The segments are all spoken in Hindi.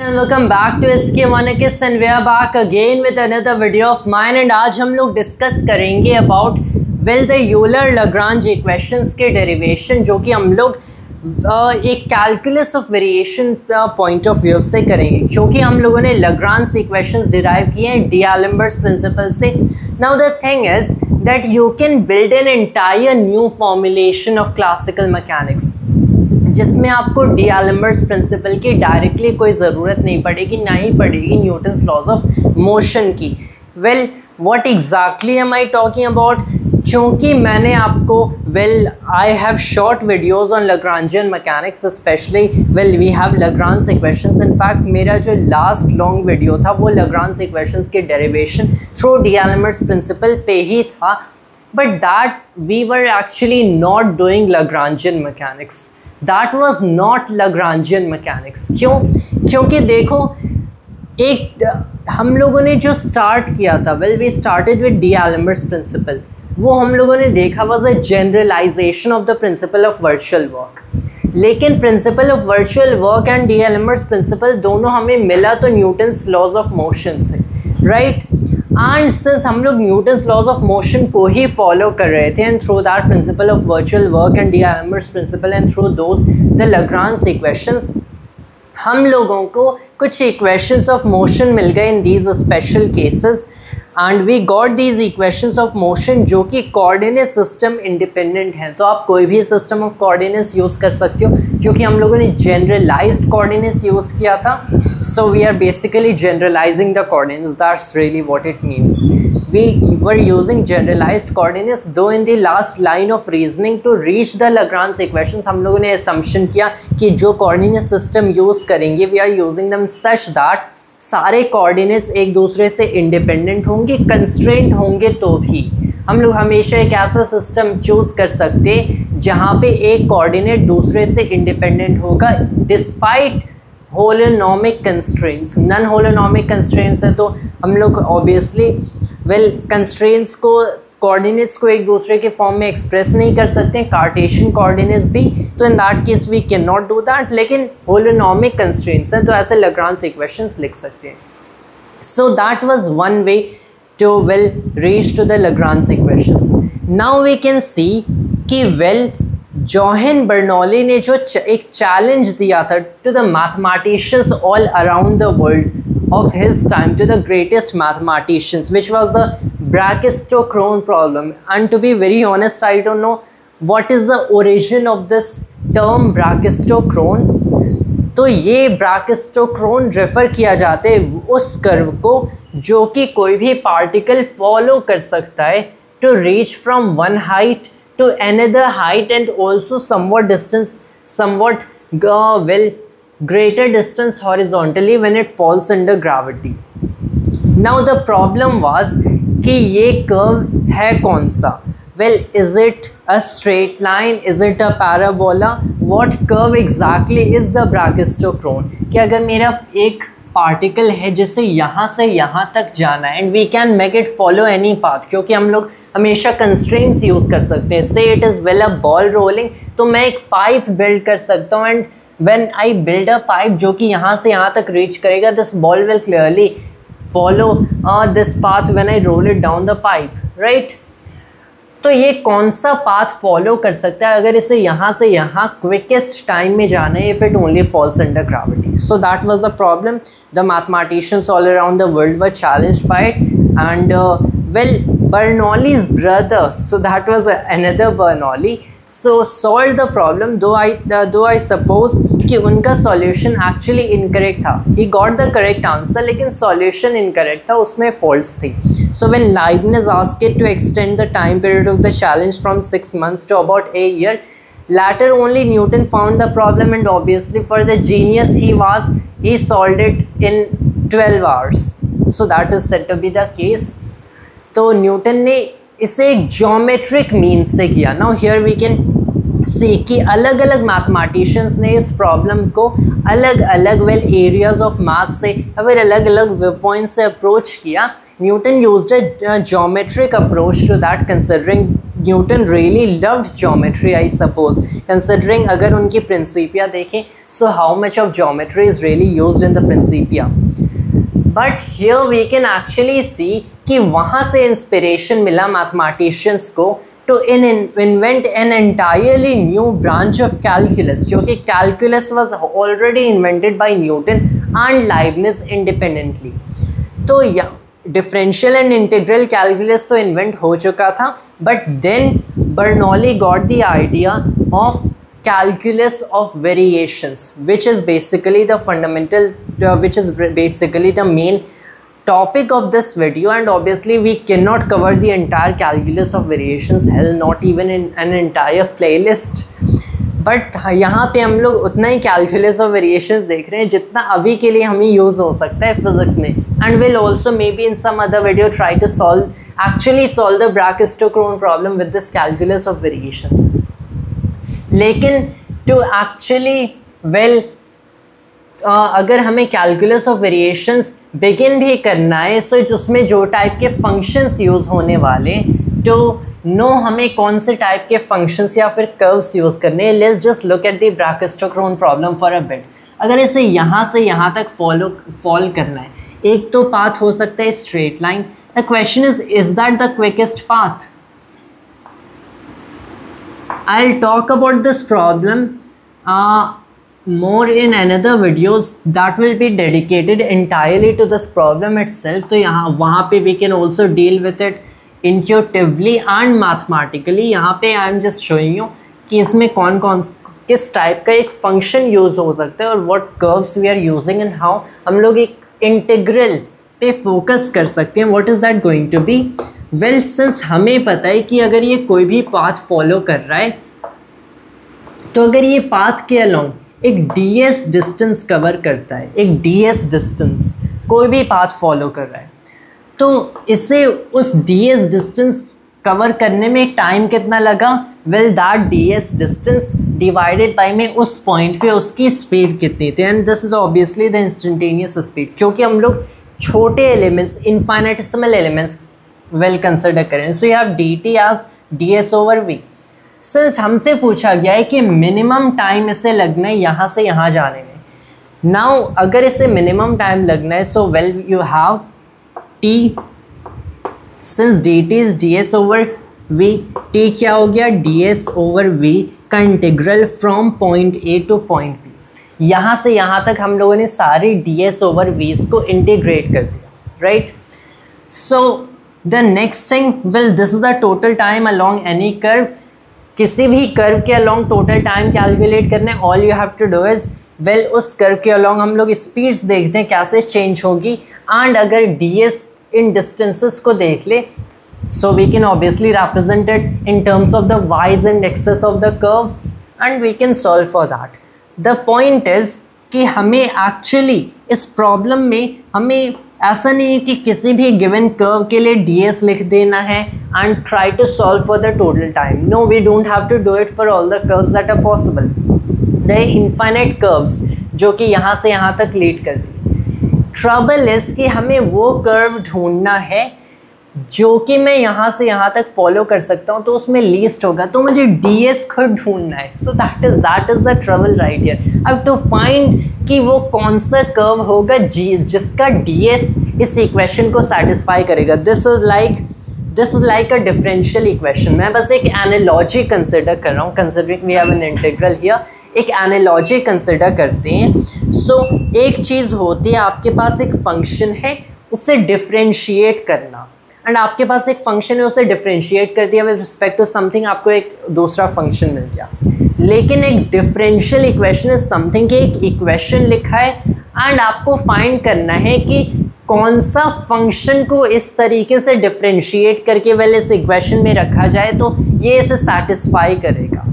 And welcome back to SK1Kiss and we are back again with another video of mine and आज हम लोग डिस्कस करेंगे about the Euler-Lagrange equations के डेरिवेशन जो कि हम लोग एक calculus of variation point of view से करेंगे क्योंकि हम लोगों ने Lagrange इक्वेशंस डिराइव किए हैं D'Alembert's प्रिंसिपल से. Now the thing is that you can build an entire new formulation of classical mechanics जिसमें आपको D'Alembert's प्रिंसिपल की डायरेक्टली कोई ज़रूरत नहीं पड़ेगी, ना ही पड़ेगी न्यूटन्स लॉज ऑफ मोशन की. Well what exactly am I talking about, क्योंकि मैंने आपको I have short videos on Lagrangian mechanics specially we have Lagrange equations. In fact मेरा जो लास्ट लॉन्ग वीडियो था वो Lagrange इक्वेशंस के डेरिवेशन थ्रू D'Alembert's प्रिंसिपल पे ही था, but that we were actually not doing Lagrangian mechanics. That was not Lagrangian mechanics. क्यों? क्योंकि देखो एक हम लोगों ने जो स्टार्ट किया था we started with D'Alembert's principle. वो हम लोगों ने देखा was a generalization of the principle of virtual work. लेकिन principle of virtual work and D'Alembert's principle दोनों हमें मिला तो Newton's laws of motion से, right? एंड सिंस हम लोग न्यूटन्स लॉज ऑफ मोशन को ही फॉलो कर रहे थे and through that principle of virtual work and D'Alembert's principle and through those the Lagrange equations, हम लोगों को कुछ इक्वेशंस ऑफ मोशन मिल गए in these special cases and we got these equations of motion जो कि कोऑर्डिनेट सिस्टम इंडिपेंडेंट हैं. तो आप कोई भी सिस्टम ऑफ कोऑर्डिनेट्स यूज़ कर सकते हो क्योंकि हम लोगों ने जनरलाइज्ड कोऑर्डिनेट्स यूज़ किया था. So we are basically generalising the coordinates, that's really what it means. We were using generalised coordinates though in the last line of reasoning to reach the Lagrange equations. हम लोगों ने असम्पशन किया कि जो कोऑर्डिनेट सिस्टम यूज़ करेंगे we are using them such that सारे कोऑर्डिनेट्स एक दूसरे से इंडिपेंडेंट होंगे, कंस्ट्रेंट होंगे. तो भी हम लोग हमेशा एक ऐसा सिस्टम चूज़ कर सकते जहाँ पे एक कोऑर्डिनेट दूसरे से इंडिपेंडेंट होगा डिस्पाइट होलोनॉमिक कंस्ट्रेंट्स. नॉन होलोनॉमिक कंस्ट्रेंट्स है तो हम लोग ऑब्वियसली कंस्ट्रेंट्स को कोऑर्डिनेट्स को एक दूसरे के फॉर्म में एक्सप्रेस नहीं कर सकते, कार्टेशियन कोऑर्डिनेट्स भी, तो in that case we can not do that. लेकिन होलोनॉमिक कंस्ट्रेंट्स हैं तो ऐसे Lagrange इक्वेशंस लिख सकते हैं. So that was one way to reach to the Lagrange equations. Now we can see कि जोहान बर्नौली ने जो एक चैलेंज दिया था to the mathematicians all around the world of his time, to the greatest mathematicians, which was the Brachistochrone problem. And to be very honest, I don't know what is the origin of this term Brachistochrone. तो ये Brachistochrone रेफ़र किया जाता है उस कर्व को जो कि कोई भी पार्टिकल फॉलो कर सकता है to reach from one height to another height and also somewhat distance, greater distance horizontally when it falls under gravity. Now the problem was कि ये कर्व है कौन सा? Well, is it a straight line? Is it a parabola? What curve exactly is the Brachistochrone? कि अगर मेरा एक पार्टिकल है जिसे यहाँ से यहाँ तक जाना है and we can make it follow any path, क्योंकि हम लोग हमेशा कंस्ट्रेंट्स यूज़ कर सकते हैं. से it is a ball rolling, तो मैं एक पाइप बिल्ड कर सकता हूँ and when I build a pipe जो कि यहाँ से यहाँ तक reach करेगा, this ball will clearly follow this path when I roll it down the pipe, right? तो ये कौन सा path follow कर सकता है अगर इसे यहाँ से यहाँ quickest time में जाना है if it only falls under gravity. So that was the problem. The mathematicians all around the world were challenged by it and Bernoulli's brother, so that was another Bernoulli, so solved the problem, though I suppose कि उनका solution actually incorrect था. He got the correct answer लेकिन solution incorrect था, उसमें faults थी. So when Leibniz asked it to extend the time period of the challenge from 6 months to about a year, later only Newton found the problem and obviously for the genius he solved it in 12 hours. So that is said to be the case. तो न्यूटन ने इसे एक ज्योमेट्रिक मीन्स से किया. Now here we can see कि अलग अलग मैथमेटिशियंस ने इस प्रॉब्लम को अलग अलग एरियाज ऑफ मैथ से या फिर अलग अलग व्यू पॉइंट से अप्रोच किया. Newton used a geometric approach to that considering Newton really loved geometry I suppose, considering अगर उनकी प्रिंसिपिया देखें, so how much of geometry is really used in the Principia. But here we can actually see कि वहाँ से इंस्पिरेशन मिला मैथमेटिशियंस को to invent an entirely new branch of calculus, क्योंकि calculus was already invented by Newton and Leibniz independently. तो differential and integral calculus तो invent हो चुका था, but then Bernoulli got the idea of calculus of variations, which is basically the fundamental, which is basically the main topic of this video, and obviously we cannot cover the entire calculus of variations, hell not even in an entire playlist, but यहाँ पे हम लोग उतना ही calculus of variations देख रहे हैं जितना अभी के लिए हमें यूज़ हो सकता है फिजिक्स में, and will also maybe in some other video try to actually solve the Brachistochrone problem with this calculus of variations. लेकिन to actually अगर हमें कैलकुलस ऑफ वेरिएशंस बिगिन भी करना है, सो उसमें जो टाइप के फंक्शंस यूज़ होने वाले, तो नो हमें कौन से टाइप के फंक्शंस या फिर कर्व्स यूज़ करने हैं. Let's just look at the brachistochrone problem for a bit. अगर इसे यहाँ से यहाँ तक फॉल करना है, एक तो पाथ हो सकता है straight line. The question is that the quickest path? I will talk about this problem more in another videos that will be dedicated entirely to this problem itself. तो यहाँ वहाँ पे we can also deal with it intuitively and mathematically. यहाँ पे I am just showing you कि इसमें कौन कौन किस टाइप का एक फंक्शन यूज़ हो सकता है और what curves we are using and how हम लोग एक इंटीग्रल पे फोकस कर सकते हैं. what is that going to be? well, since हमें पता है कि अगर ये कोई भी पाथ फॉलो कर रहा है, तो अगर ये पाथ के अलॉन्ग एक ds डिस्टेंस कवर करता है, एक ds डिस्टेंस कोई भी पाथ फॉलो कर रहा है, तो इसे उस ds डिस्टेंस कवर करने में टाइम कितना लगा? Well that ds distance divided by में उस पॉइंट पे उसकी स्पीड कितनी थी, and this is obviously the instantaneous speed, क्योंकि हम लोग छोटे elements, infinitesimal elements well consider करें. So you have dt as ds over v. Since हमसे पूछा गया है कि मिनिमम टाइम इसे लगना है यहाँ से यहाँ जाने में. नाउ अगर इसे मिनिमम टाइम लगना है, so well you have t, since dt is ds over v, t क्या हो गया? ds ओवर v का integral from point a two point b. यहाँ से यहाँ तक हम लोगों ने सारी ds ओवर v को इंटीग्रेट कर दिया, right? So the next thing, well this is the total time along any curve. किसी भी कर्व के अलॉन्ग टोटल टाइम कैलकुलेट करना है. All you have to do is, well उस कर्व के अलॉन्ग हम लोग स्पीड्स देखते हैं कैसे चेंज होगी, एंड अगर ds इन डिस्टेंसेस को देख ले, so we can obviously represent it in terms of the y's and x's of the curve, and we can solve for that. The point is कि हमें एक्चुअली इस प्रॉब्लम में हमें ऐसा नहीं है कि किसी भी गिवन कर्व के लिए ds लिख देना है and try to solve for the total time. No, we don't have to do it for all the curves that are possible. The infinite curves जो कि यहाँ से यहाँ तक लीड करती है. ट्रबल इज कि हमें वो कर्व ढूंढना है जो कि मैं यहाँ से यहाँ तक फॉलो कर सकता हूँ, तो उसमें लीस्ट होगा, तो मुझे ds खुद ढूंढना है. So that is the trouble right here. I have to find कि वो कौन सा कर्व होगा जिसका ds इस इक्वेशन को सेटिस्फाई करेगा. This is like a differential equation. मैं बस एक एनालॉजी कंसिडर कर रहा हूँ, considering we have an integral here. एक एनालॉजी कंसिडर करते हैं. सो एक चीज़ होती है, आपके पास एक फंक्शन है, उसे डिफरेंशिएट करना, एंड आपके पास एक फंक्शन है, उसे डिफरेंशिएट कर दिया विद रिस्पेक्ट टू समथिंग, आपको एक दूसरा फंक्शन मिल गया. लेकिन एक डिफरेंशियल इक्वेशन इज समथिंग कि एक इक्वेशन लिखा है एंड आपको फाइंड करना है कि कौन सा फंक्शन को इस तरीके से डिफरेंशिएट करके वेल इस इक्वेशन में रखा जाए तो ये इसे सेटिस्फाई करेगा.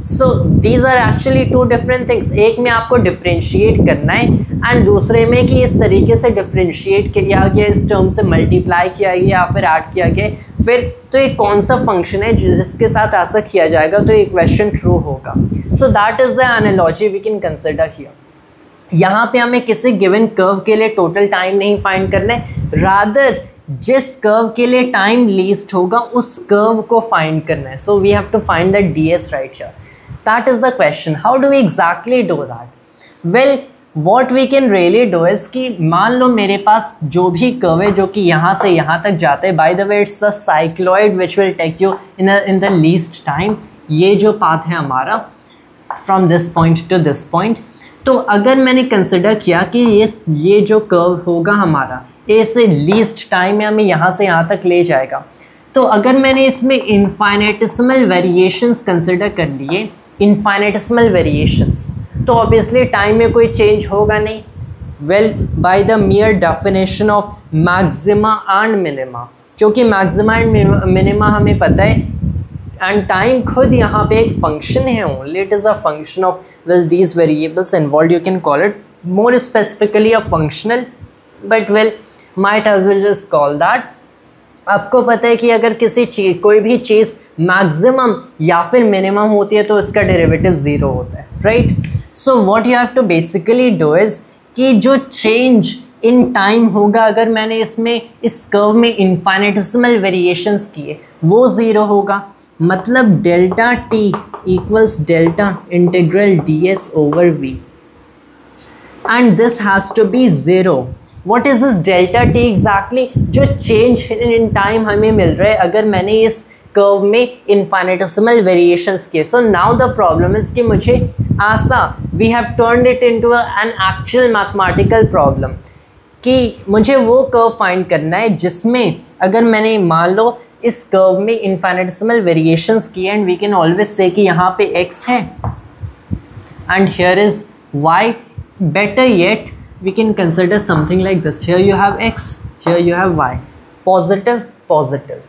So these are actually two different things. एक में आपको डिफरेंशिएट करना है एंड दूसरे में कि इस तरीके से डिफरेंशिएट किया गया, इस टर्म से मल्टीप्लाई किया गया या फिर ऐड किया गया, फिर तो ये कौन सा फंक्शन है जिसके साथ ऐसा किया जाएगा तो ये इक्वेशन ट्रू होगा. So that is the analogy we can consider here. यहाँ पे हमें किसी गिवन कर्व के लिए टोटल टाइम नहीं फाइंड करना है, रादर जिस कर्व के लिए टाइम लीस्ट होगा उस कर्व को फाइंड करना है. So we have to find the ds right here. That is the question. How do we exactly do that? Well what we can really do is कि मान लो मेरे पास जो भी कर्व है जो कि यहाँ से यहाँ तक जाते हैं, by the way it's a cycloid which will take you in the least time. ये जो पाथ है हमारा from this point to this point. तो अगर मैंने कंसिडर किया कि ये जो कर्व होगा हमारा ऐसे लीस्ट टाइम में हमें यहाँ से यहाँ तक ले जाएगा, तो अगर मैंने इसमें इनफाइनेटिसिमल वेरिएशंस कंसिडर कर लिए, इनफाइनेटिसिमल वेरिएशंस, तो ऑब्वियसली टाइम में कोई चेंज होगा नहीं. Well by the मियर definition of maxima and minima, क्योंकि मैक्सिमा एंड मिनिमा हमें पता है एंड टाइम खुद यहाँ पे एक फंक्शन है only. It is a function of well these variables involve. You can call it more specifically a functional, but well might as well just call that. आपको पता है कि अगर किसी कोई भी चीज़ मैक्सिमम या फिर मिनिमम होती है तो इसका डेरिवेटिव ज़ीरो होता है, right. So what you have to basically do is कि जो चेंज इन टाइम होगा, अगर मैंने इसमें इस कर्व में इनफाइनेटिसिमल वेरिएशंस किए, वो ज़ीरो होगा. मतलब delta t equals delta integral ds over v and this has to be zero. What is this delta t exactly? जो चेंज इन टाइम हमें मिल रहा है अगर मैंने इस कर्व में इनफाइनेटिसिमल वेरिएशंस किए. So now the problem is कि मुझे ऐसा we have turned it into an actual mathematical problem कि मुझे वो कर्व फाइंड करना है जिसमें अगर मैंने मान लो इस कर्व में इनफाइनेटिसिमल वेरिएशंस किए and we can always say कि यहाँ पे x है and here is y. Better yet we can consider something like this. Here you have x, here you have y. Positive, positive.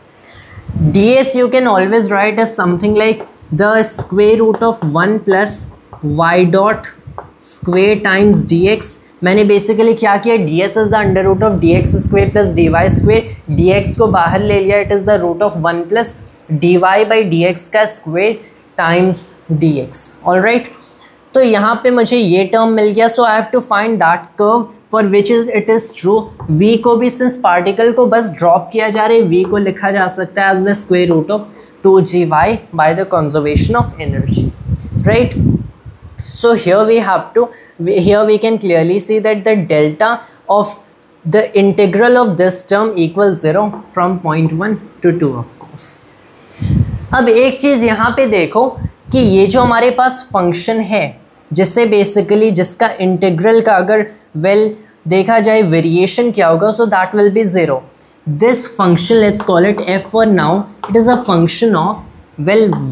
ds you can always write as something like the square root of 1 plus y dot square times dx. मैंने बेसिकली क्या किया, ds is the under root of dx square plus dy square. dx को बाहर ले लिया, it is the root of 1 plus dy by dx का square times dx. All right. तो यहाँ पे मुझे ये टर्म मिल गया. So I have to find that curve for which it is true. v को भी सिंस पार्टिकल को बस ड्रॉप किया जा रहा है, v को लिखा जा सकता है as the square root of 2gy by the conservation of energy, right. So here we can clearly see that the delta of the integral of this term equals 0 from point 1 to 2 of course. अब एक चीज़ यहाँ पे देखो कि ये जो हमारे पास फंक्शन है जिससे बेसिकली जिसका इंटीग्रल का अगर देखा जाए वेरिएशन क्या होगा, so that will be zero. This function let's call it f for now. It is a function of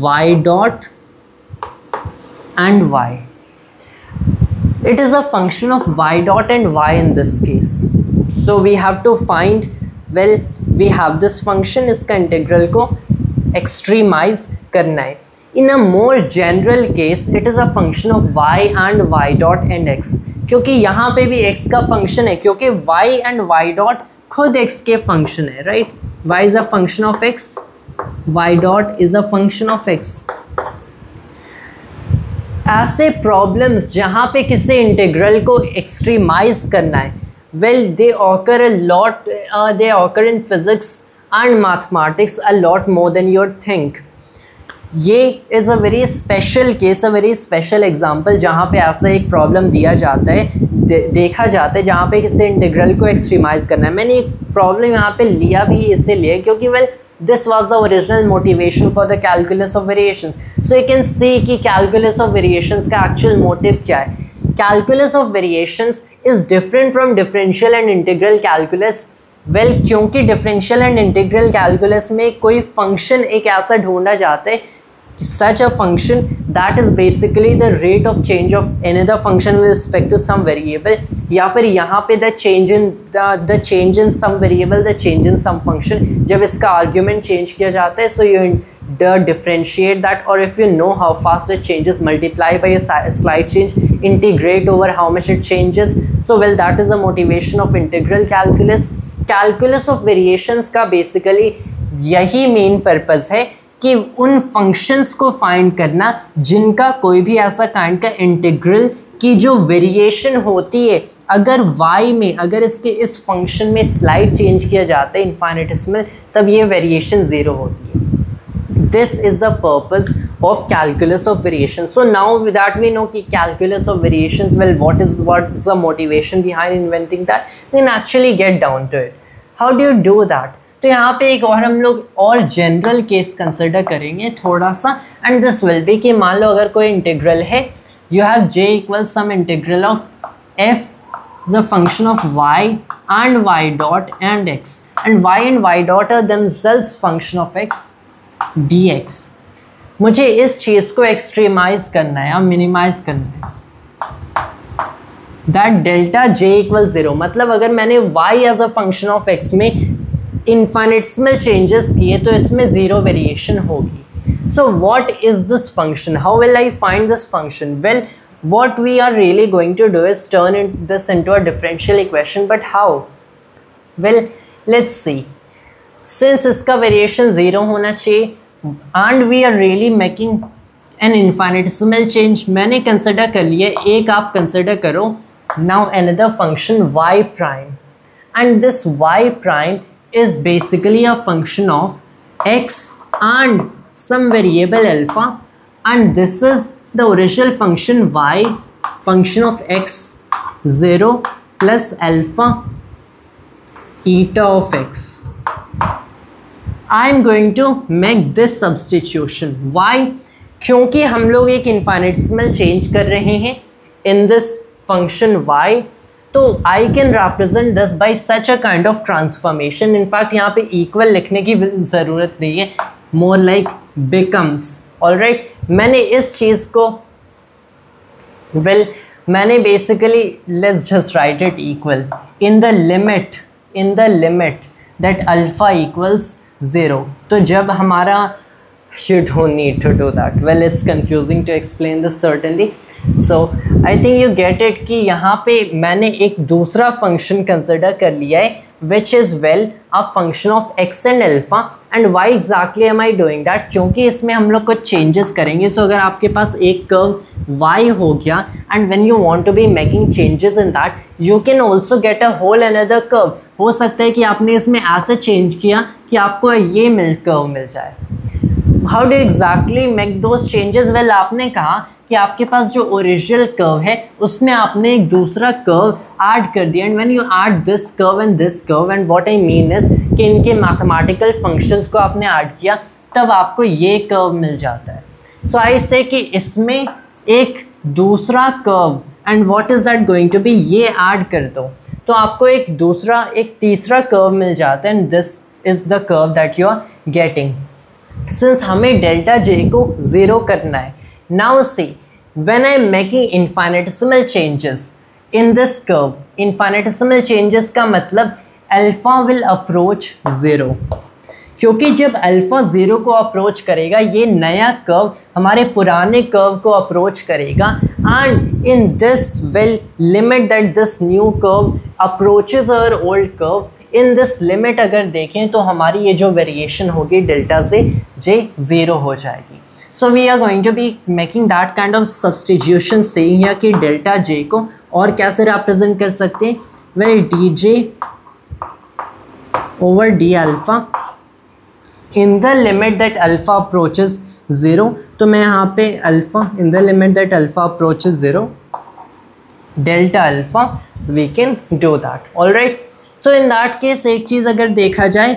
y dot and y. It is a function of y dot and y in this case. So we have to find, we have this function, इसका इंटीग्रल को एक्सट्रीमाइज करना है. In a more general case, it is a function of y and y dot and x. क्योंकि यहाँ पे भी x का फंक्शन है, क्योंकि y and y dot खुद x के फंक्शन है, right. y is a function of x, y dot is a function of x. ऐसे प्रॉब्लम्स जहाँ पे किसी इंटीग्रल को एक्सट्रीमाइज करना है, they occur a lot, they occur in physics and mathematics a lot more than you think. ये is a very special case, a very special example जहाँ पे ऐसा एक प्रॉब्लम दिया जाता है, देखा जाता है जहाँ पे किसी इंटीग्रल को एक्सट्रीमाइज करना है. मैंने एक प्रॉब्लम यहाँ पे लिया भी इसीलिए क्योंकि this was the original motivation for the calculus of variations. So you can see कि कैलकुलस ऑफ वेरिएशंस का एक्चुअल मोटिव क्या है. Calculus of variations is different from differential and integral calculus. क्योंकि डिफरेंशियल एंड इंटीग्रल कैलकुलस में कोई फंक्शन एक ऐसा ढूंढा जाता है, such a function that is basically the rate of change of another function with respect to some variable, या फिर यहाँ पे the change in some variable, the change in some function. जब इसका argument change किया जाता है, so you differentiate that, or if you know how fast it changes, multiply by a slight change, integrate over how much it changes. So that is the motivation of integral calculus. Calculus of variations का basically यही main purpose है कि उन फंक्शंस को फाइंड करना जिनका कोई भी ऐसा काइंड का इंटीग्रल की जो वेरिएशन होती है अगर y में अगर इसके इस फंक्शन में स्लाइड चेंज किया जाता है इनफाइनेटिसिमल, तब ये वेरिएशन ज़ीरो होती है. This is the purpose of calculus of variation. So now that we know कि calculus of variations, well, what's the motivation behind inventing that? We can actually get down to it. How do you do that? तो यहाँ पे एक और हम लोग और जनरल केस कंसिडर करेंगे थोड़ा सा, एंड दिस विल बी कि मान लो अगर कोई इंटीग्रल है, you have j equal some integral of f is a function of y and y dot and x, and y dot are themselves function of x dx. मुझे इस चीज़ को एक्सट्रीमाइज करना है या मिनिमाइज करना है, that delta j equal zero. मतलब अगर मैंने y as a function of x में इनफाइनेटिसिमल चेंजेस किए तो इसमें ज़ीरो वेरिएशन होगी. So what is this function? How will I find this function? Well, what we are really going to do is turn this into a differential equation, but how? Well, let's see. Since इसका variation ज़ीरो होना चाहिए and we are really making an infinitesimal change, मैंने consider कर लिया, एक आप consider करो. Now another function y prime, and this y prime is basically a function of x and some variable alpha, and this is the original function y, function of x 0 plus alpha eta of x. I am going to make this substitution. Why? क्योंकि हम लोग एक इनफाइनेटिसिमल चेंज कर रहे हैं in this function y, तो I can represent this by such a kind of transformation. In fact यहाँ पे equal लिखने की ज़रूरत नहीं है, more like becomes. Alright, मैंने इस चीज़ को मैंने basically let's just write it equal in the limit that alpha equals 0. तो जब हमारा, you don't need to do that. Well, it's confusing to explain this certainly. So I think you get it कि यहाँ पे मैंने एक दूसरा फंक्शन कंसिडर कर लिया है which is well a function of x and alpha. And why exactly am I doing that? क्योंकि इसमें हम लोग कुछ changes करेंगे. So अगर आपके पास एक curve y हो गया and when you want to be making changes in that, you can also get a whole another curve. हो सकता है कि आपने इसमें ऐसे change किया कि आपको ये curve मिल जाए. How do you exactly make those changes? Well, आपने कहा कि आपके पास जो ओरिजिनल कर्व है उसमें आपने एक दूसरा कर्व ऐड कर दिया, and when you add this curve and this curve, and what I mean is कि इनके मैथमेटिकल फंक्शंस को आपने ऐड किया, तब आपको ये कर्व मिल जाता है. सो आई से कि इसमें एक दूसरा curve, and what is that going to be, ये ऐड कर दो तो आपको एक तीसरा कर्व मिल जाता है, and this is the curve that you are getting. Since हमें डेल्टा जे को ज़ीरो करना है, now see when I am making infinitesimal changes in this curve, infinitesimal changes का मतलब alpha will approach 0, क्योंकि जब अल्फ़ा 0 को अप्रोच करेगा ये नया कर्व हमारे पुराने कर्व को अप्रोच करेगा, and in this will limit that this new curve approaches our old curve. In this limit अगर देखें तो हमारी ये जो वेरिएशन होगी डेल्टा से जे 0 हो जाएगी. So we are going to be making that kind of substitution, saying here कि डेल्टा जे को और कैसे represent कर सकते हैं? Well, dj over d alpha in the limit that alpha approaches 0. तो मैं यहाँ पे alpha in the limit that alpha approaches 0 delta alpha, we can do that. All right. So in that case एक चीज़ अगर देखा जाए,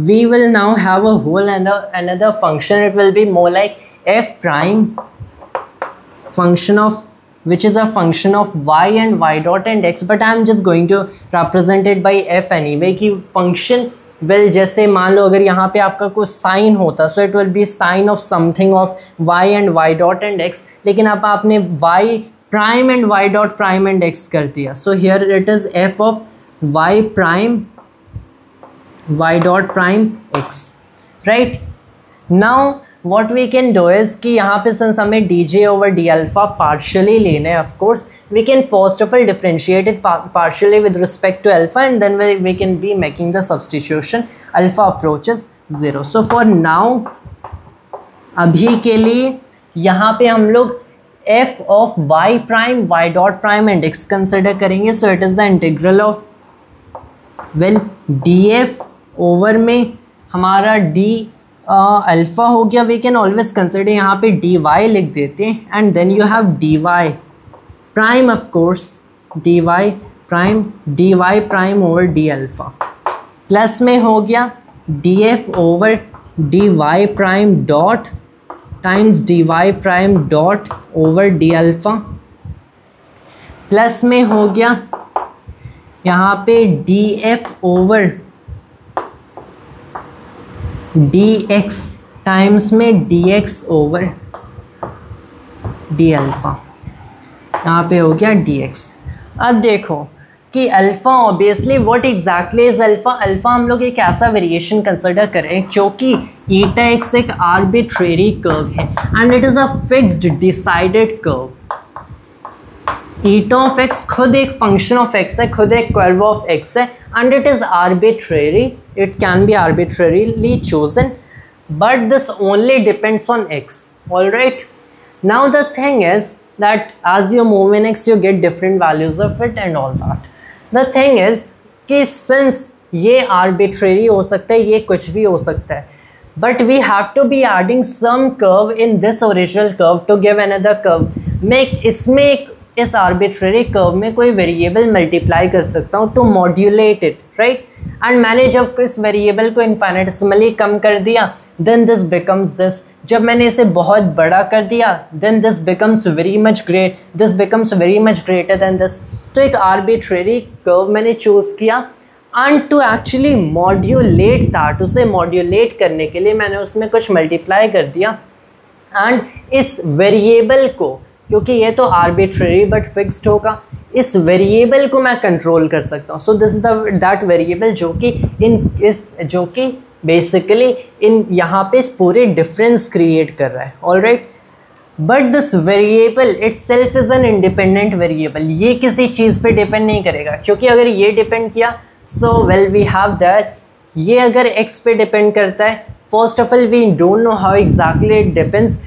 we will now have a whole another function. It will be more like f prime function of which is a function of y and y dot and x, but I am just going to represent it by f anyway कि function well जैसे मान लो अगर यहाँ पे आपका कोई साइन होता, so it will be sine of something of y and y dot and x, लेकिन अब आपने y prime and y dot prime and x कर दिया, so here it is f of y prime y dot prime x, right? Now what we can do is कि यहाँ पे since हमें dj over d alpha partially लेना है, of course we can first of all differentiate it partially with respect to alpha, and then we can be making the substitution alpha approaches 0. So for now अभी के लिए यहाँ पे हम लोग F of Y prime Y dot prime and X consider करेंगे. So it is the integral of well D F over में हमारा डी अल्फ़ा हो गया. वी कैन ऑलवेज कंसिडर यहाँ पे डी वाई लिख देते हैं and then you have D Y prime of course D Y prime over D alpha plus में हो गया D F over D Y prime dot times D Y prime dot over D alpha plus में हो गया यहाँ पे D F over D X times में D X over D alpha. यहाँ पे हो गया डी एक्स. अब देखो कि alpha obviously what exactly is alpha. Alpha हम लोग एक ऐसा वेरिएशन कंसिडर करें क्योंकि ईटा एक्स एक आर्बिट्रेरी कर्व है and it is a fixed decided curve. Eta of x खुद एक फंक्शन ऑफ एक्स है, खुद एक कर्व ऑफ एक्स है and it is arbitrary. It can be arbitrarily chosen, but this only depends on x. All right, now the thing is that as you move in x you get different values of it and all that. The thing is कि since ये arbitrary हो सकता है, ये कुछ भी हो सकता है, but we have to be adding some curve in this original curve to give another curve. मैं इसमें इस आर्बिट्रेरी कर्व में कोई वेरिएबल मल्टीप्लाई कर सकता हूँ to modulate it, right. And मैंने जब इस वेरिएबल को इनफाइनेटेसिमली कम कर दिया देन दिस बिकम्स दिस. जब मैंने इसे बहुत बड़ा कर दिया then this becomes very much greater than this. तो एक आर्बिट्रेरी कर्व मैंने चूज़ किया and to actually modulate that, उसे मॉड्यूलेट करने के लिए मैंने उसमें कुछ मल्टीप्लाई कर दिया एंड इस वेरिएबल को, क्योंकि ये तो आर्बिट्रेरी बट फिक्स्ड होगा, इस वेरिएबल को मैं कंट्रोल कर सकता हूँ. So this is that variable जो कि बेसिकली इन यहाँ पे इस पूरे डिफरेंस क्रिएट कर रहा है. Alright, but this variable it self is an independent variable. ये किसी चीज़ पे डिपेंड नहीं करेगा, क्योंकि अगर ये डिपेंड किया so well we have that. ये अगर x पे डिपेंड करता है, first of all we don't know how exactly it depends,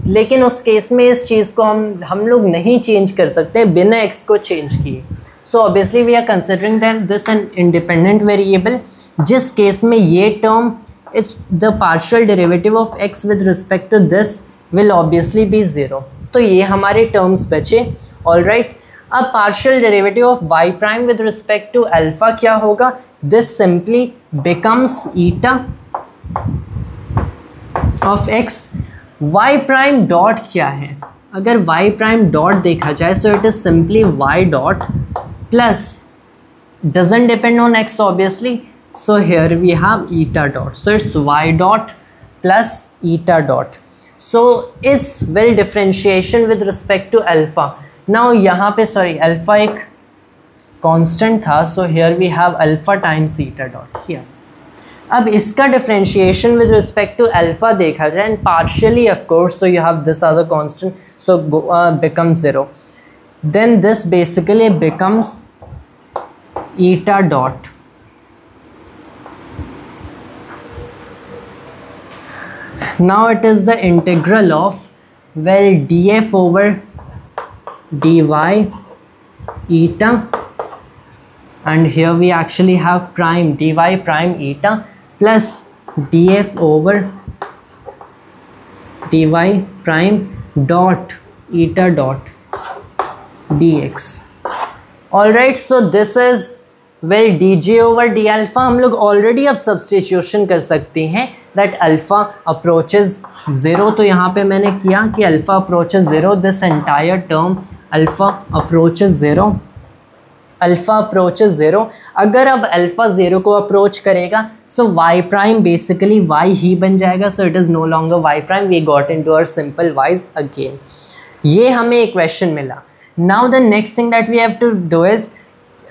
लेकिन उस केस में इस चीज़ को हम लोग नहीं चेंज कर सकते बिना x को चेंज किए. So obviously we are considering that this an independent variable, जिस केस में ये term is the partial derivative of x with respect to this will obviously be 0. तो ये हमारे टर्म्स बचे. ऑलराइट, अब partial derivative of y prime with respect to alpha क्या होगा? This simply becomes eta of x. y prime dot क्या है? अगर y प्राइम डॉट देखा जाए so it is simply y dot plus doesn't depend on x obviously, so here we have eta dot, so it's y dot plus eta dot. So इस will differentiation with respect to alpha. Now यहाँ पे सॉरी अल्फा एक कांस्टेंट था, so here we have alpha times eta dot here. अब इसका differentiation with respect to alpha देखा जाए and partially of course, so you have this as a constant, so become 0. Then this basically becomes eta dot. Now it is the integral of well df over dy eta, and here we actually have prime dy prime eta plus df over dy prime dot eta dot dx. all right, so this is well dj over d alpha. हम लोग ऑलरेडी अब सब्स्टिट्यूशन कर सकते हैं दैट अल्फ़ा अप्रोचेज 0. तो यहाँ पे मैंने किया कि alpha approaches 0, this entire term alpha approaches 0, alpha approaches 0. अगर अब अल्फ़ा 0 को अप्रोच करेगा सो y प्राइम बेसिकली y ही बन जाएगा, so it is no longer y prime. We got in to our simple wise again. ये हमें इक्वेशन मिला. Now the next thing that we have to do is,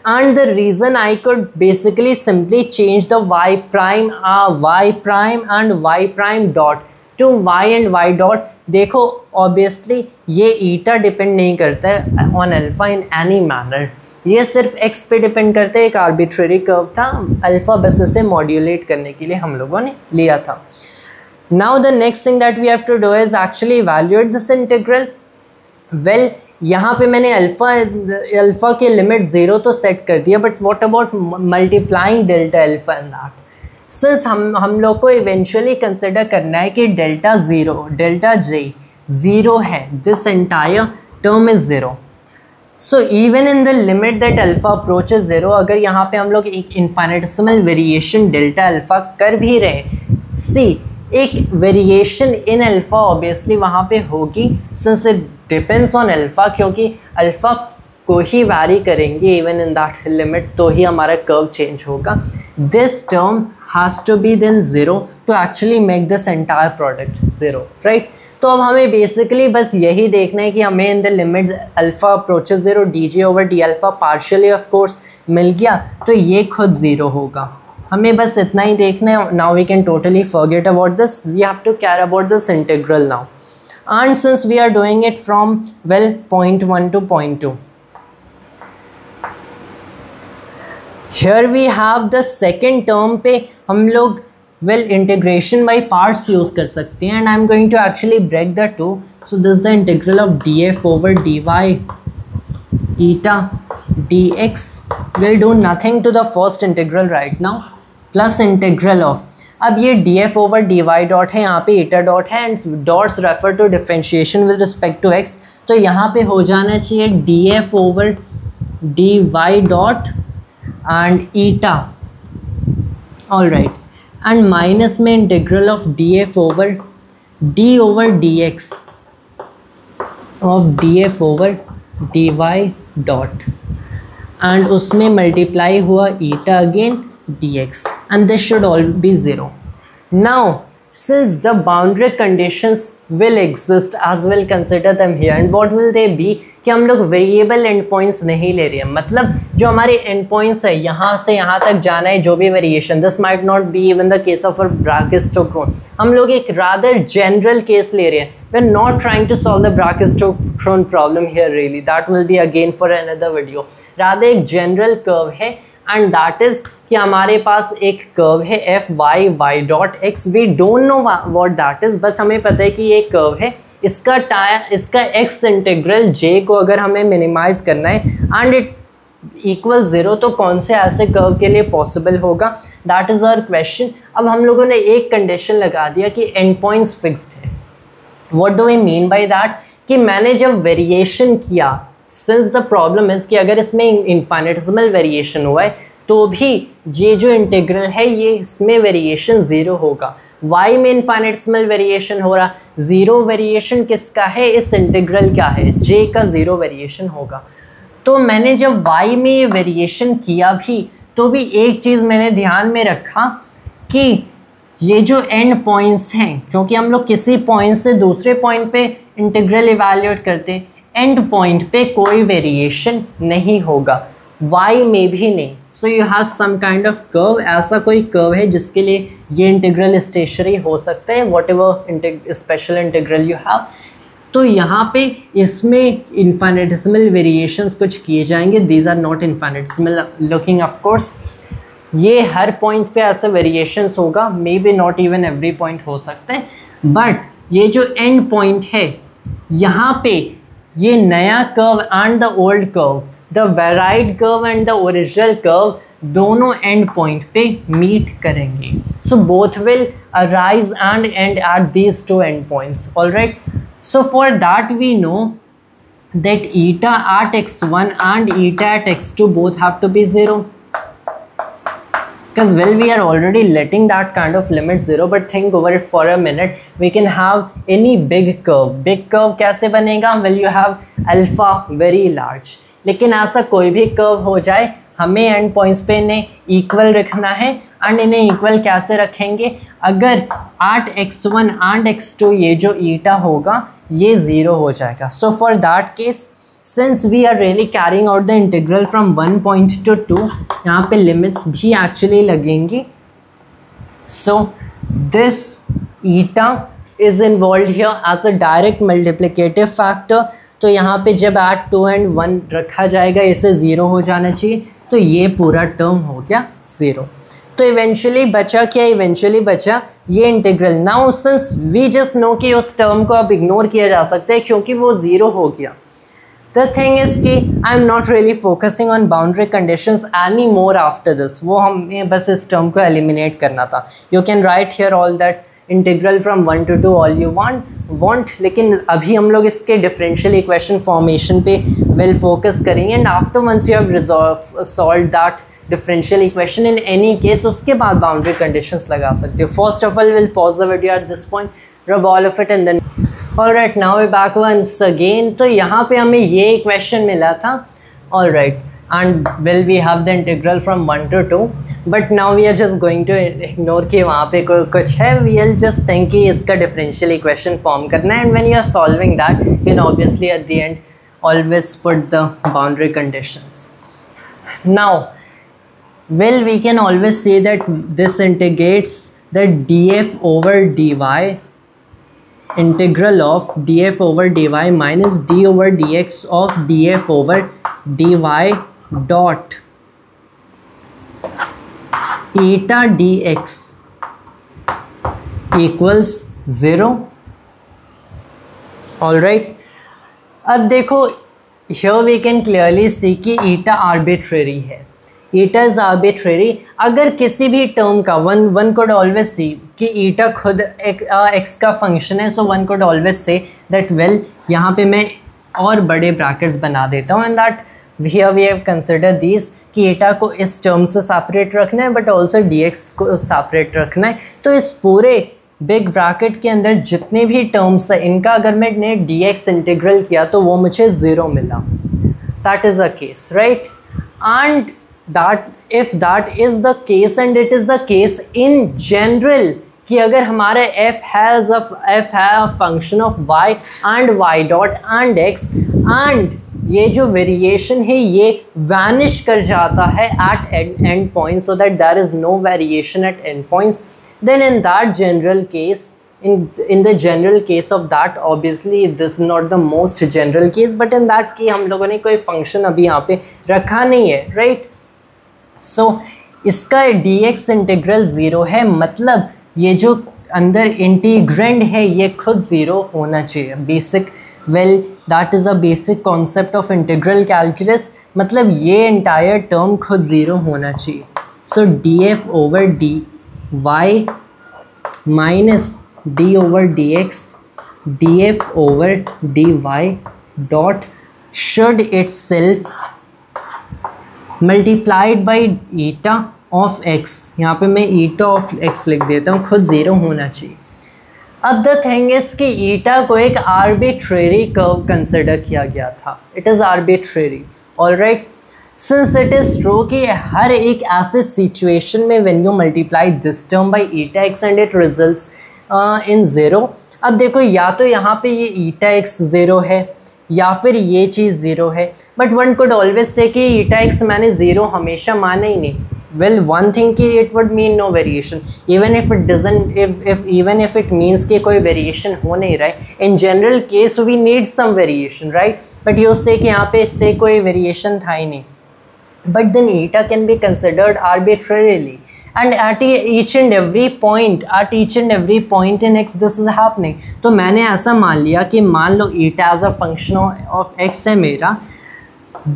and the reason I could basically simply change the y prime and y prime dot to y and y dot. देखो obviously ये ईटा डिपेंड नहीं करता है on alpha in any manner, ये सिर्फ x पे डिपेंड करता है. एक आर्बिट्रेरी कर्व था, अल्फ़ा बस इसे मॉड्यूलेट करने के लिए हम लोगों ने लिया था. Now the next thing that we have to do is actually evaluate this integral. Well यहाँ पे मैंने अल्फ़ा के लिमिट 0 तो सेट कर दिया, but what about multiplying delta alpha in that? Since हम लोग को इवेंचुअली कंसिडर करना है कि डेल्टा J 0 है, this entire term is 0. So even in the limit that alpha approaches 0, अगर यहाँ पे हम लोग एक इन्फाइनेटेसिमल वेरिएशन डेल्टा अल्फ़ा कर भी रहे, सी एक वेरिएशन इन अल्फ़ा ऑब्वियसली वहाँ पे होगी, since it depends on alpha, क्योंकि अल्फ़ा को ही वैरी करेंगे इवन इन दैट लिमिट, तो ही हमारा कर्व चेंज होगा. This term has to be then 0 to actually make this entire product 0, right? तो अब हमें बेसिकली बस यही देखना है कि हमें in the limit alpha approaches 0 dj over D alpha partially of course मिल गया, तो ये खुद 0 होगा. हमें बस इतना ही देखना है. Now we can totally forget about this, we have to care about this integral now. And since we are doing it from point 1 to point 2, here we have the second term पे हम लोग इंटीग्रेशन बाई पार्ट्स यूज़ कर सकते हैं, and I am going to actually break the two. So this the integral of df over dy eta dx will do nothing to the first integral right now, plus integral of, अब ये df ओवर dy डॉट है, यहाँ पे eta डॉट है, and dots refer to differentiation with respect to x, तो यहाँ पे हो जाना चाहिए df over dy dot and eta, all right, and minus में integral of df over d over dx of df over dy dot, and उसमें मल्टीप्लाई हुआ eta again dx, and this should all be 0. Now since the boundary conditions will exist as we'll consider them here, and what will they be कि हम लोग वेरिएबल एंड पॉइंट्स नहीं ले रहे हैं, मतलब जो हमारे एंड पॉइंट्स है यहाँ से यहाँ तक जाना है, जो भी variation, this might not be even the case of a brachistochrone, हम लोग एक रादर जनरल केस ले रहे हैं. We are not trying to solve the brachistochrone problem here really, that will be again for another video. Rather एक जनरल कर्व है, एंड दैट इज़ कि हमारे पास एक कर्व है F Y Y dot X, we don't know what that is, बस हमें पता है कि ये कर्व है, इसका एक्स इंटीग्रल जे को अगर हमें मिनिमाइज करना है एंड इट इक्वल 0, तो कौन से ऐसे कर्व के लिए पॉसिबल होगा, दैट इज़ आवर क्वेश्चन. अब हम लोगों ने एक कंडीशन लगा दिया कि एंड पॉइंट्स फिक्स्ड है. What do we mean by that, कि मैंने जब वेरिएशन किया, सिंस द प्रॉब्लम इज़ कि अगर इसमें इनफाइनेटेसिमल वेरिएशन हुआ है तो भी ये जो इंटीग्रल है ये इसमें वेरिएशन 0 होगा. y में इनफाइनेटेसिमल वेरिएशन हो रहा, 0 वेरिएशन किसका है, इस इंटीग्रल क्या है, j का 0 वेरिएशन होगा. तो मैंने जब y में ये वेरिएशन किया भी, तो भी एक चीज़ मैंने ध्यान में रखा कि ये जो एंड पॉइंट्स हैं, क्योंकि हम लोग किसी पॉइंट से दूसरे पॉइंट पे इंटीग्रल इवैल्यूएट करते हैं, एंड पॉइंट पे कोई वेरिएशन नहीं होगा, y में भी नहीं. So you have some kind of curve, ऐसा कोई कर्व है जिसके लिए ये इंटीग्रल स्टेशनरी हो सकता है, whatever special integral you have. तो यहाँ पे इसमें इनफाइनेटेसिमल वेरिएशंस कुछ किए जाएंगे, these are not infinitesimal looking of course. ये हर पॉइंट पे ऐसे वेरिएशंस होगा, maybe not even every point हो सकते हैं, बट ये जो एंड पॉइंट है यहाँ पे ये नया curve and the old curve, the varied curve and the original curve, दोनों एंड पॉइंट पे मीट करेंगे. So both will arise and end at these two end points. All right, so for that we know that eta at x1 and eta at x2 both have to be 0, because well we are already letting that kind of limit 0, but think over it for a minute. We can have any big curve कैसे बनेगा, well you have alpha very large, लेकिन ऐसा कोई भी कर्व हो जाए, हमें एंड पॉइंट्स पे इन्हें इक्वल रखना है. एंड इन्हें इक्वल कैसे रखेंगे, अगर एट x1 एंड x2 ये जो ईटा होगा ये 0 हो जाएगा. So for that case, since we are really carrying out the integral from 1 point to 2, यहाँ पे लिमिट्स भी एक्चुअली लगेंगी. So this eta is involve here as a direct multiplicative factor. तो यहाँ पे जब एट 2 and 1 रखा जाएगा, इसे 0 हो जाना चाहिए, तो ये पूरा टर्म हो गया 0. तो इवेंचुअली बचा क्या, इवेंचुअली बचा ये integral. Now since we just know कि उस टर्म को अब इग्नोर किया जा सकता है क्योंकि वो 0 हो गया. द थिंग इज़ कि I am not really focusing on boundary conditions any more after this, वो हमें बस इस टर्म को एलिमिनेट करना था. You can write here all that integral from 1 to 2 all you want, लेकिन अभी हम लोग इसके डिफरेंशियल इक्वेशन फॉर्मेशन पे वेल फोकस करेंगे. And after once you have solve that differential equation in any case, उसके बाद बाउंड्री कंडीशंस लगा सकते हो. First of all will pause the video at this point, rub all of it and then alright now we back once again. तो यहाँ पे हमें ये इक्वेशन मिला था, alright, and well we have the integral from 1 to 2, but now we are just going to ignore कि वहाँ पे कुछ है. we will just think कि इसका differential equation form करना है, and when you are solving that you can obviously at the end always put the boundary conditions. Now well we can always say that this integrates the df over dy, integral of df over dy minus d over dx of df over dy dot eta dx equals 0. Alright, अब देखो here we can clearly see कि eta arbitrary है. eta is arbitrary. अगर किसी भी टर्म का one could always see कि eta खुद x का फंक्शन है, so one could always say that well यहाँ पे मैं और बड़े ब्रैकेट्स बना देता हूँ, and that here we have considered these कि eta को इस टर्म से सेपरेट रखना है, बट ऑल्सो dx को सेपरेट रखना है. तो इस पूरे बिग ब्रैकेट के अंदर जितने भी टर्म्स है, इनका अगर मैंने dx इंटीग्रल किया तो वो मुझे 0 मिला. That is a case, right. And that if that is the case, and it is the case in general कि अगर हमारा f has a function of y and y dot and x, and ये जो वेरिएशन है ये वैनिश कर जाता है at end point, so that there is no variation at end points, then in that general case, in the general case of that, obviously this is not the most general case, but in that case हम लोगों ने कोई फंक्शन अभी यहाँ पे रखा नहीं है, राइट. सो इसका dx इंटीग्रल 0 है, मतलब ये जो अंदर इंटीग्रेंड है ये खुद 0 होना चाहिए. Basic well that is a basic concept of integral calculus, मतलब ये इंटायर टर्म खुद 0 होना चाहिए. सो df over dy minus d over dx df over dy dot should itself multiplied by eta of x, यहाँ पे मैं ईटा ऑफ x लिख देता हूँ, खुद 0 होना चाहिए. अब द थिंग इज़ कि ईटा को एक आर्बिट्रेरी कर्व कंसिडर किया गया था. It is arbitrary, alright. Since it is true कि हर एक ऐसे सिचुएशन में when you multiply this term by eta x and it results in 0. अब देखो या तो यहाँ पे ये ईटा x 0 है या फिर ये चीज़ 0 है, but one could always say कि ईटा एक्स मैंने 0 हमेशा माना ही नहीं. वेल वन थिंग कि it would mean no variation, even if it doesn't, even if it means कि कोई वेरिएशन हो नहीं रहा है. In general case we need some variation, right, but you say कि यहाँ पे इससे कोई वेरिएशन था ही नहीं. But then eta can be considered arbitrarily, and at each and every point in x this is happening. तो मैंने ऐसा मान लिया कि मान लो eta as a function of x है मेरा,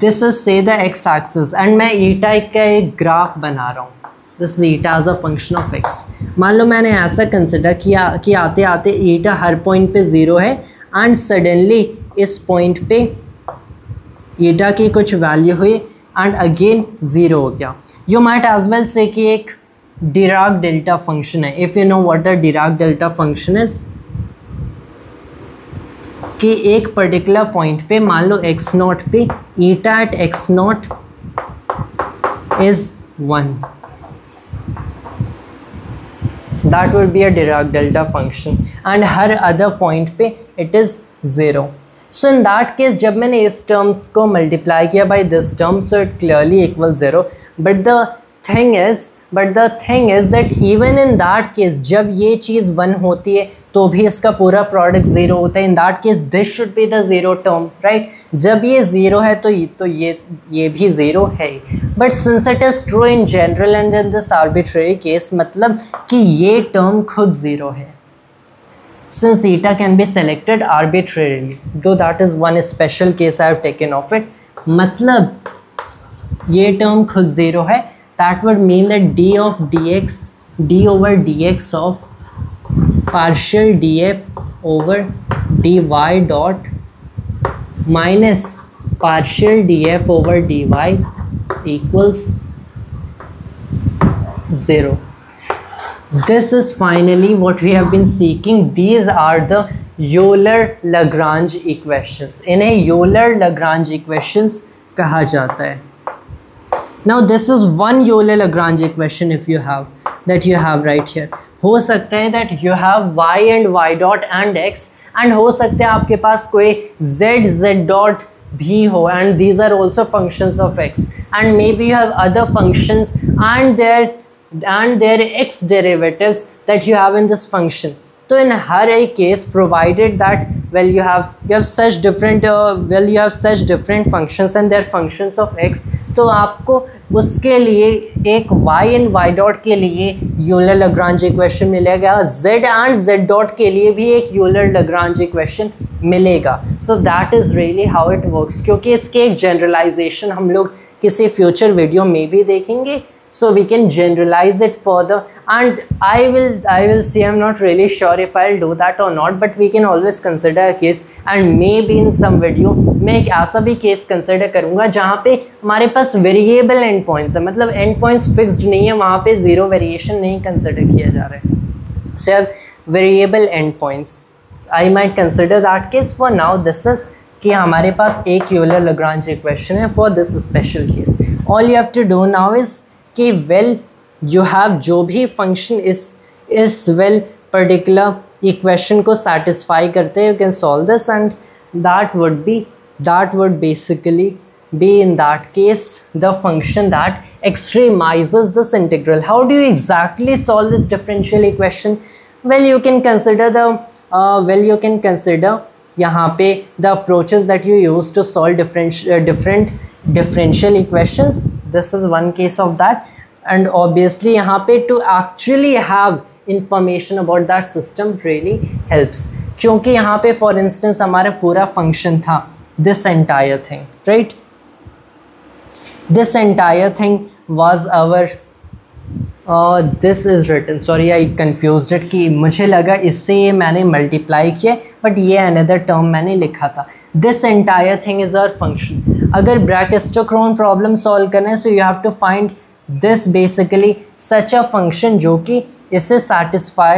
this is say the x axis, and मैं eta का एक ग्राफ बना रहा हूँ. this is eta as a function of x. मान लो मैंने ऐसा कंसिडर किया कि आते आते eta हर पॉइंट पे 0 है, एंड सडनली इस पॉइंट पे eta की कुछ वैल्यू हुई एंड अगेन 0 हो गया. यू माइट एज वेल से कि एक डिराक डेल्टा फंक्शन है. If you know what a Dirac delta function is, कि एक पर्टिकुलर पॉइंट पे मान लो x नॉट पे eta at x naught is 1, that would be a Dirac delta function, and हर अदर पॉइंट पे it is 0. So in that case जब मैंने इस टर्म्स को मल्टीप्लाई किया by this term, so it clearly equal 0. But the thing is that even in that case जब ये चीज़ 1 होती है तो भी इसका पूरा प्रोडक्ट 0 होता है. इन that case this should be the 0 term, right. जब ये 0 है तो ये भी 0 है. But since it is true in general and in this arbitrary case, मतलब कि ये टर्म खुद 0 है. since eta can be selected arbitrarily, though that is one special case I have taken of it. मतलब ये टर्म खुद ज़ीरो है, that would mean that d of dx, d over dx of partial df over dy dot minus partial df over dy equals 0. This is finally what we have been seeking. These are the Euler-Lagrange equations. इन्हें Euler-Lagrange equations कहा जाता है. Now this is one Euler-Lagrange equation if you have that you have right here. हो सकता है that you have y and y dot and x, and हो सकता है आपके पास कोई z dot भी हो, and these are also functions of x, and maybe you have other functions and their x derivatives that you have in this function. So in हर एक case, provided that you have such different functions and their functions of x, तो आपको उसके लिए एक y and y dot के लिए Euler-Lagrange equation मिलेगा, z and z dot के लिए भी एक Euler-Lagrange equation मिलेगा. So that is really how it works, क्योंकि इसके एक generalization हम लोग किसी future video में भी देखेंगे. So we can generalize it further, and I will see. I'm not really sure if I'll do that or not, but we can always consider a case, and maybe in some video मैं एक ऐसा भी case consider करूँगा जहाँ पे हमारे पास variable end points है, मतलब end points fixed नहीं है, वहाँ पे zero variation नहीं consider किया जा रहा है. So you have variable end points. I might consider that case. For now, this is कि हमारे पास एक Euler-Lagrange equation है for this special case. All you have to do now is कि you have जो भी function is particular equation को satisfy करते हैं, you can solve this, and that would basically be in that case the function that extremizes this integral. How do you exactly solve this differential equation? Well, you can consider यहाँ पे the approaches that you use to solve different differential equations. This is one case of that, and obviously यहाँ पे to actually have information about that system really helps, क्योंकि यहाँ पे for instance हमारा पूरा function था this entire thing, right? This entire thing was our this is written, sorry I confused it, कि मुझे लगा इससे ये मैंने multiply किया but ये another term मैंने लिखा था. This entire thing is our function. अगर Brachistochrone problem solve करना है, so you have to find this basically such a function जो कि इसे satisfy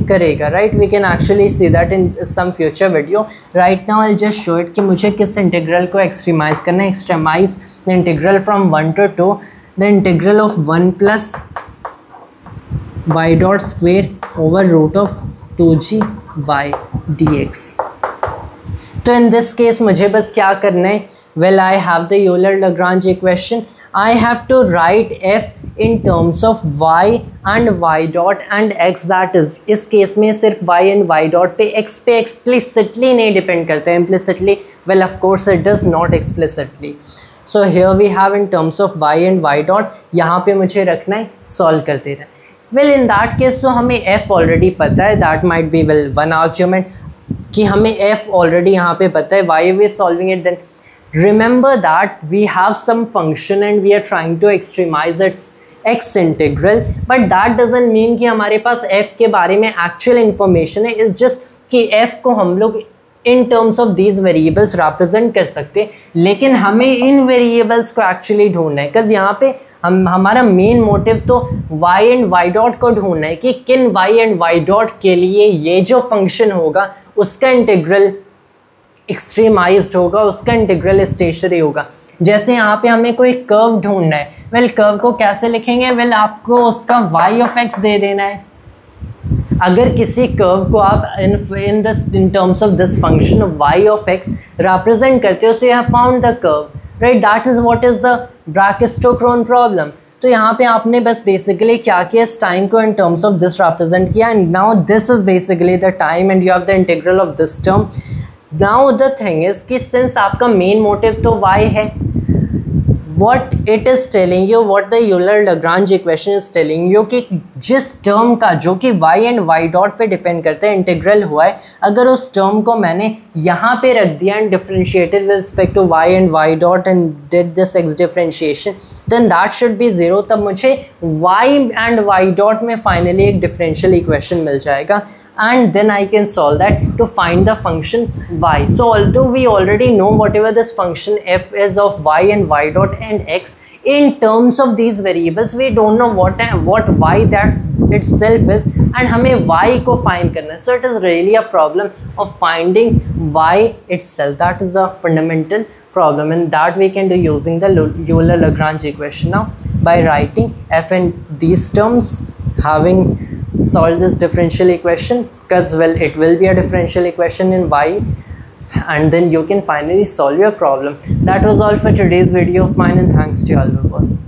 करेगा, right? We can actually see that in some future video. Right now I'll just show it कि मुझे किस integral को extremize करना है. Extremize the integral from 1 to 2, the integral of 1 plus y dot square over root of 2g y dx. तो in this case मुझे बस क्या करना है? Well, I have the Euler-Lagrange equation. I have to write f in terms of y and y dot and x, that is इस केस में सिर्फ y and y dot पे x पे explicitly नहीं depend करता है. Implicitly, well of course it does not explicitly. So here we have in terms of y and y dot, यहाँ पे मुझे रखना है, solve करते रहना. Well, in that case so हमें f already पता है, that might be well one argument कि हमें f already यहाँ पे पता है. Why are we solving it then? Remember that we have some function and we are trying to extremize its x integral, but that doesn't mean कि हमारे पास f के बारे में actual information है. It's just कि f को हम लोग in terms of these variables represent कर सकते हैं, लेकिन हमें इन variables को actually ढूंढना है, because यहाँ पे हमारा मेन मोटिव तो y and y dot को ढूंढना है कि किन y and y dot के लिए ये जो फंक्शन होगा उसका इंटीग्रल एक्सट्रीमाइज्ड होगा, उसका इंटीग्रल स्टेशनरी होगा. जैसे यहाँ पे हमें कोई कर्व ढूंढना है. वेल कर्व को कैसे लिखेंगे? वेल आपको उसका y ऑफ x दे देना है. अगर किसी कर्व को आप in terms of this function of y of x represent करते हो, so you have found the curve, right? That is what is the Brachistochrone problem. तो यहाँ पे आपने बस बेसिकली क्या किया, इस टाइम को in terms of this represent किया, and now this is basically the time and you have the integral of this term. Now the thing is कि since आपका मेन मोटिव तो y है, what it is telling you, what the Euler-Lagrange equation is telling you कि जिस टर्म का जो कि y एंड y डॉट पे डिपेंड करता है इंटीग्रल हुआ है, अगर उस टर्म को मैंने यहाँ पे रख दिया and differentiated with respect to y and y dot and did this x differentiation, then that should be zero. तब मुझे y एंड y डॉट में फाइनली एक डिफरेंशियल इक्वेशन मिल जाएगा and then I can solve that to find the function y. So although we already know whatever this function f is of y and y dot and x in terms of these variables, we don't know what y that itself is and हमें y को find करना है. So it is really a problem of finding y itself. That is a fundamental problem, and that we can do using the Euler-Lagrange equation. Now by writing f in these terms, having solve this differential equation, because well it will be a differential equation in y, and then you can finally solve your problem. That was all for today's video of mine, and thanks to you all viewers.